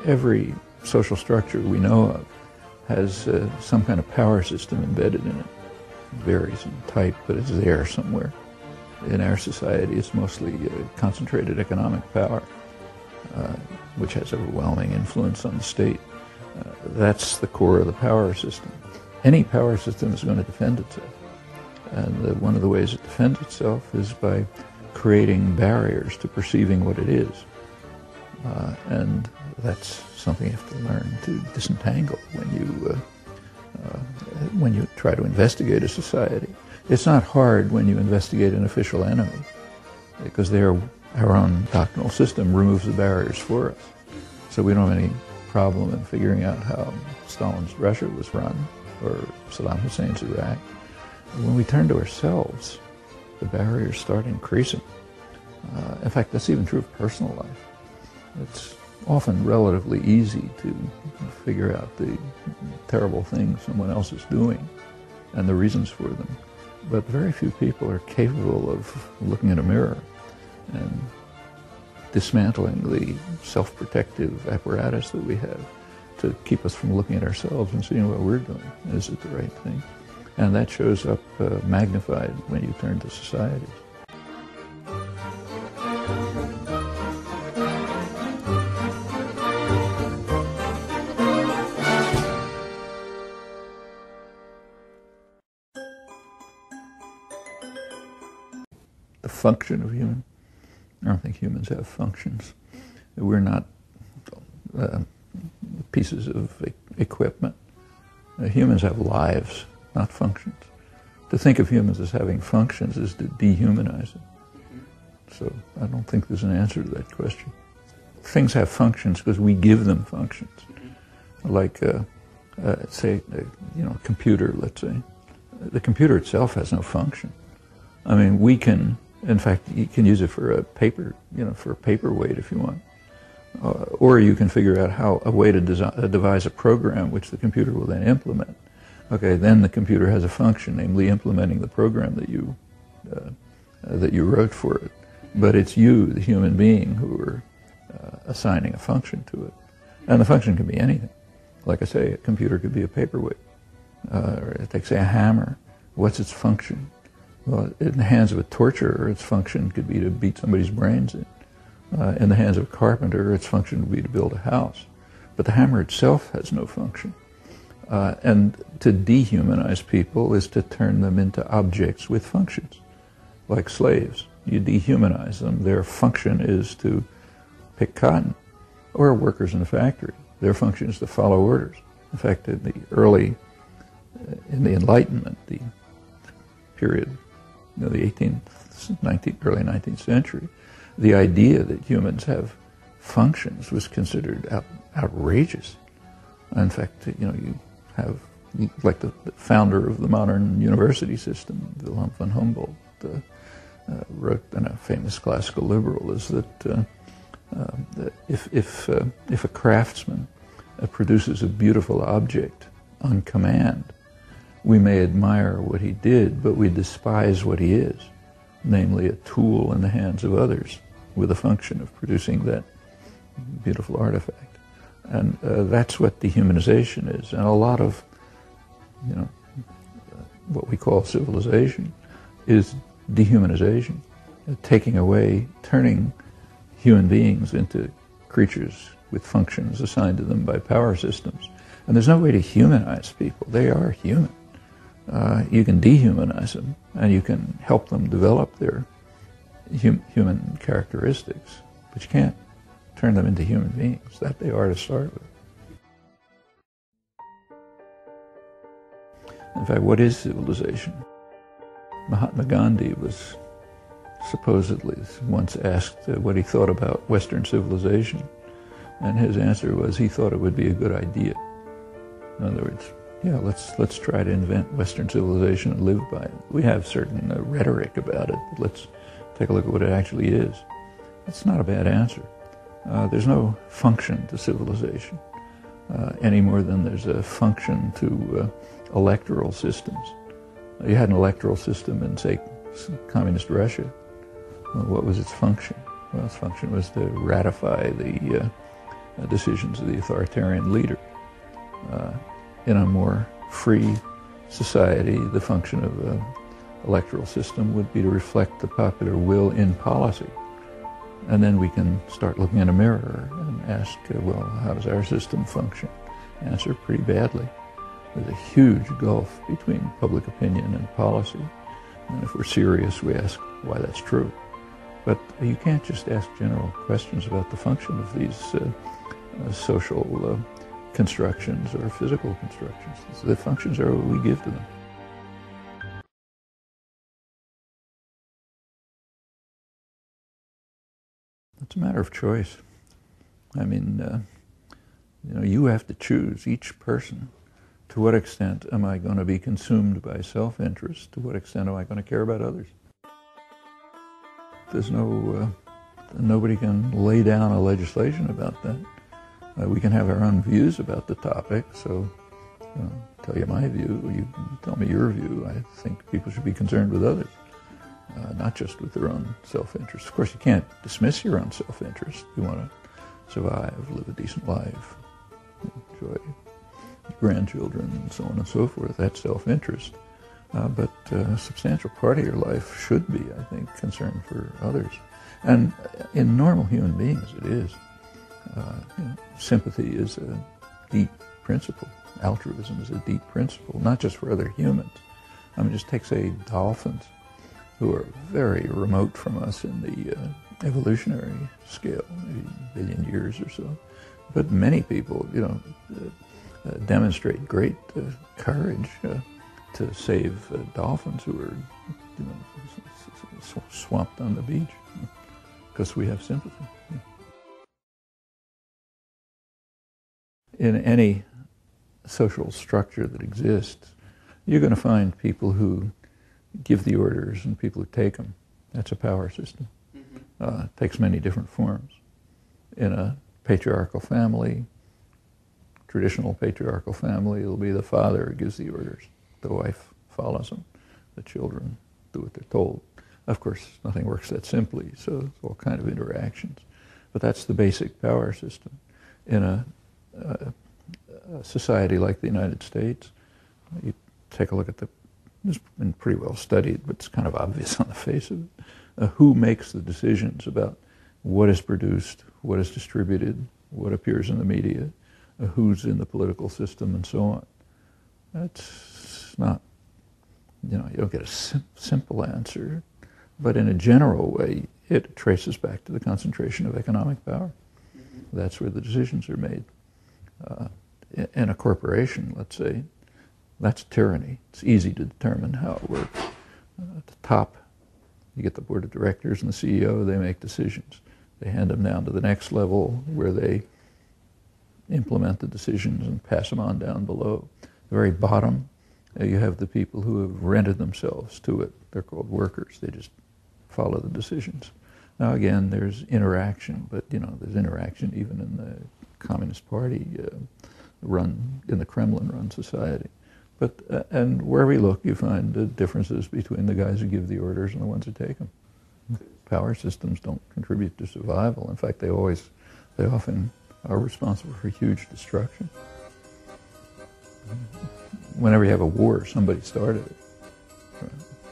every social structure we know of has some kind of power system embedded in it. It varies in type, but it's there somewhere. In our society, it's mostly concentrated economic power, which has overwhelming influence on the state. That's the core of the power system. Any power system is going to defend itself. And one of the ways it defends itself is by creating barriers to perceiving what it is. And that's something you have to learn to disentangle when you try to investigate a society. It's not hard when you investigate an official enemy, because our own doctrinal system removes the barriers for us. So we don't have any problem in figuring out how Stalin's Russia was run, or Saddam Hussein's Iraq. When we turn to ourselves, the barriers start increasing. In fact, that's even true of personal life. It's often relatively easy to figure out the terrible things someone else is doing and the reasons for them. But very few people are capable of looking in a mirror and dismantling the self-protective apparatus that we have to keep us from looking at ourselves and seeing what we're doing. Is it the right thing? And that shows up magnified when you turn to societies. The function of human. I don't think humans have functions. We're not pieces of equipment. Humans have lives, not functions. To think of humans as having functions is to dehumanize them. So I don't think there's an answer to that question. Things have functions because we give them functions. Like, say, a computer, let's say. The computer itself has no function. I mean, we can, in fact, you can use it for a paper, for a paperweight if you want. Or you can figure out a way to devise a program which the computer will then implement. Okay, then the computer has a function, namely implementing the program that you wrote for it. But it's you, the human being, who are assigning a function to it. And the function can be anything. Like I say, a computer could be a paperweight. Or take, say, a hammer. What's its function? Well, in the hands of a torturer, its function could be to beat somebody's brains in. In the hands of a carpenter, its function would be to build a house. But the hammer itself has no function. And to dehumanize people is to turn them into objects with functions, like slaves. You dehumanize them. Their function is to pick cotton, or workers in a factory. Their function is to follow orders. In fact, in the Enlightenment, the period, the 18th, early 19th century, the idea that humans have functions was considered outrageous. In fact, you have, like the founder of the modern university system, Wilhelm von Humboldt, wrote in a famous classical liberal, is that if a craftsman produces a beautiful object on command, we may admire what he did, but we despise what he is, namely a tool in the hands of others with a function of producing that beautiful artifact. And that's what dehumanization is. And a lot of, what we call civilization is dehumanization, turning human beings into creatures with functions assigned to them by power systems. And there's no way to humanize people. They are human. You can dehumanize them, and you can help them develop their human characteristics, but you can't turn them into human beings. That they are to start with. In fact, what is civilization? Mahatma Gandhi was supposedly once asked what he thought about Western civilization, and his answer was he thought it would be a good idea. In other words, yeah, let's try to invent Western civilization and live by it. We have certain rhetoric about it, but let's take a look at what it actually is. That's not a bad answer. There's no function to civilization any more than there's a function to electoral systems. You had an electoral system in, say, communist Russia. Well, what was its function? Well, its function was to ratify decisions of the authoritarian leader. In a more free society, the function of an electoral system would be to reflect the popular will in policy. And then we can start looking in a mirror and ask, well, how does our system function? Answer, pretty badly. There's a huge gulf between public opinion and policy. And if we're serious, we ask why that's true. But you can't just ask general questions about the function of these social constructions or physical constructions. The functions are what we give to them. It's a matter of choice. I mean, you have to choose, each person, to what extent am I going to be consumed by self-interest? To what extent am I going to care about others? There's nobody can lay down a legislation about that. We can have our own views about the topic, so tell you my view, you can tell me your view. I think people should be concerned with others, not just with their own self-interest. Of course, you can't dismiss your own self-interest. You want to survive, live a decent life, enjoy grandchildren, and so on and so forth. That's self-interest. But a substantial part of your life should be, I think, concern for others. And in normal human beings, it is. Sympathy is a deep principle. Altruism is a deep principle, not just for other humans. I mean, just take, say, dolphins, who are very remote from us in the evolutionary scale, maybe a billion years or so. But many people, demonstrate great courage to save dolphins who are, swamped on the beach, because we have sympathy. In any social structure that exists, you're going to find people who give the orders and people who take them. That's a power system. It takes many different forms. In a patriarchal family, traditional patriarchal family, it'll be the father who gives the orders. The wife follows them. The children do what they're told. Of course, nothing works that simply, so it's all kind of interactions. But that's the basic power system. In a society like the United States, you take a look at it's been pretty well studied, but it's kind of obvious on the face of it. Who makes the decisions about what is produced, what is distributed, what appears in the media, who's in the political system, and so on. That's not, you don't get a simple answer, but in a general way, it traces back to the concentration of economic power. That's where the decisions are made. In a corporation, let's say, that's tyranny. It's easy to determine how it works. At the top, you get the board of directors and the CEO, they make decisions. They hand them down to the next level where they implement the decisions and pass them on down below. At the very bottom, you have the people who have rented themselves to it. They're called workers. They just follow the decisions. Now again, there's interaction, but there's interaction even in the Communist Party in the Kremlin-run society. But and wherever you look, you find the differences between the guys who give the orders and the ones who take them. Power systems don't contribute to survival. In fact, they often are responsible for huge destruction. Whenever you have a war, somebody started it,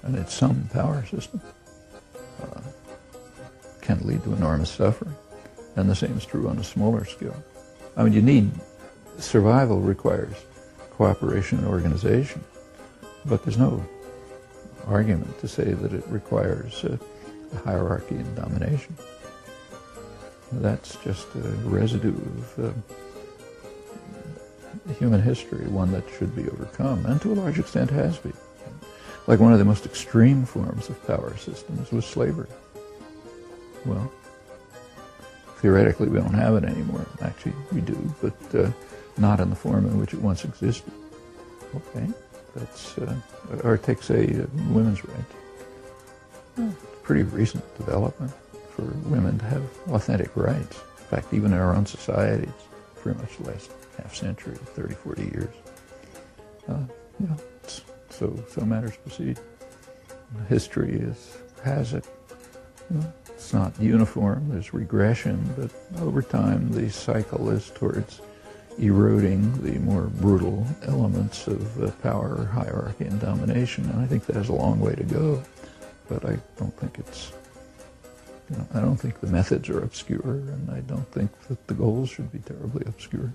and it's some power system. Can lead to enormous suffering, and the same is true on a smaller scale. I mean, survival requires cooperation and organization, but there's no argument to say that it requires a hierarchy and domination. That's just a residue of human history, one that should be overcome, and to a large extent has been. Like one of the most extreme forms of power systems was slavery. Well, theoretically we don't have it anymore. Actually, we do, but not in the form in which it once existed. Okay, that's, or take, say, women's rights. Well, pretty recent development for women to have authentic rights. In fact, even in our own societies, pretty much the last half century, 30, 40 years. So matters proceed. History has it. It's not uniform, there's regression, but over time the cycle is towards eroding the more brutal elements of power, hierarchy, and domination, and I think that has a long way to go. But I don't think it's, I don't think the methods are obscure, and I don't think that the goals should be terribly obscure.